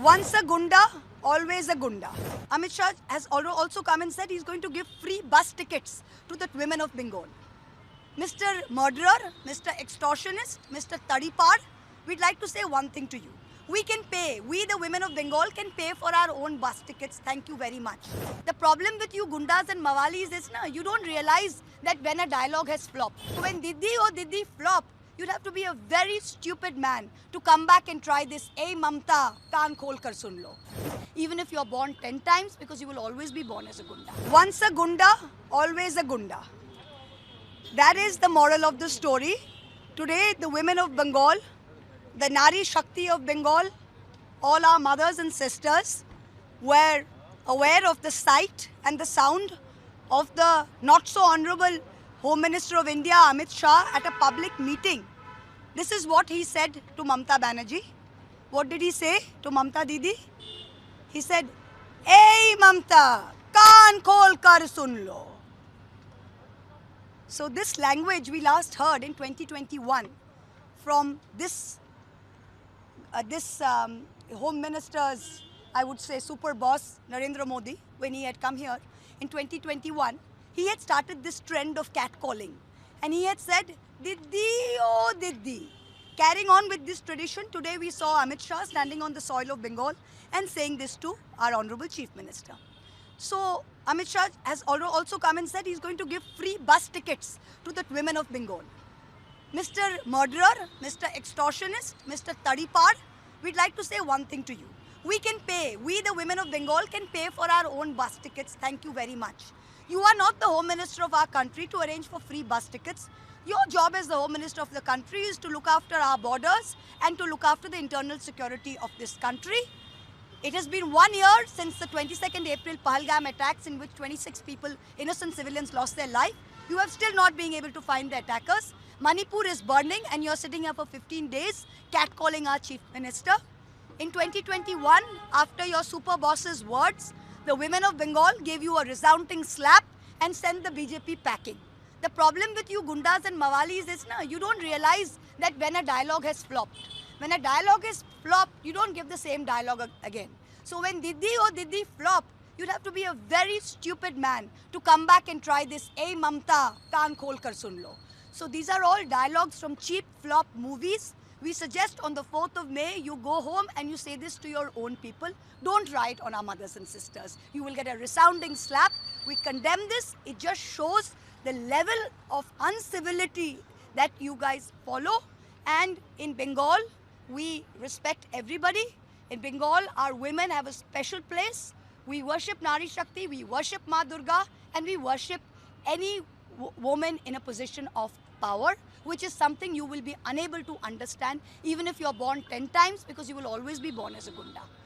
Once a gunda, always a gunda. Amit Shah has also come and said he's going to give free bus tickets to the women of Bengal. Mr. Murderer, Mr. Extortionist, Mr. Tadipar, we'd like to say one thing to you. We can pay, we the women of Bengal can pay for our own bus tickets. Thank you very much. The problem with you gundas and mawalis is you don't realize that when a dialogue has flopped. So when Didi or Didi flop, you'd have to be a very stupid man to come back and try this. Hey Mamta, kaan khol kar sun lo. Even if you're born 10 times, because you will always be born as a gunda. Once a gunda, always a gunda. That is the moral of the story. Today, the women of Bengal, the Nari Shakti of Bengal, all our mothers and sisters were aware of the sight and the sound of the not so honorable Home Minister of India, Amit Shah, at a public meeting. This is what he said to Mamta Banerjee. What did he say to Mamta Didi? He said, "Hey Mamta, kaan khol kar sun lo." So this language we last heard in 2021 from this Home Minister's, I would say, super boss, Narendra Modi, when he had come here in 2021, he had started this trend of catcalling. And he had said, "Didi, oh Didi." Carrying on with this tradition, today we saw Amit Shah standing on the soil of Bengal and saying this to our Honorable Chief Minister. So Amit Shah has also come and said he's going to give free bus tickets to the women of Bengal. Mr. Murderer, Mr. Extortionist, Mr. Tadipar, we'd like to say one thing to you. We can pay, we the women of Bengal can pay for our own bus tickets. Thank you very much. You are not the Home Minister of our country to arrange for free bus tickets. Your job as the Home Minister of the country is to look after our borders and to look after the internal security of this country. It has been 1 year since the 22nd April Pahalgam attacks in which 26 people, innocent civilians, lost their life. You have still not been able to find the attackers. Manipur is burning and you're sitting here for 15 days catcalling our Chief Minister. In 2021, after your super boss's words, the women of Bengal gave you a resounding slap and sent the BJP packing. The problem with you gundas and mawalis is you don't realize that when a dialogue has flopped. When a dialogue is flopped, you don't give the same dialogue again. So when Didi or Didi flop, you'd have to be a very stupid man to come back and try this. Hey Mamta, kaan khol kar sun lo. So these are all dialogues from cheap flop movies. We suggest on the 4th of May, you go home and you say this to your own people. Don't write on our mothers and sisters. You will get a resounding slap. We condemn this. It just shows the level of uncivility that you guys follow. And in Bengal, we respect everybody. In Bengal, our women have a special place. We worship Nari Shakti, we worship Ma Durga, and we worship any woman in a position of power, which is something you will be unable to understand even if you're born 10 times, because you will always be born as a gunda.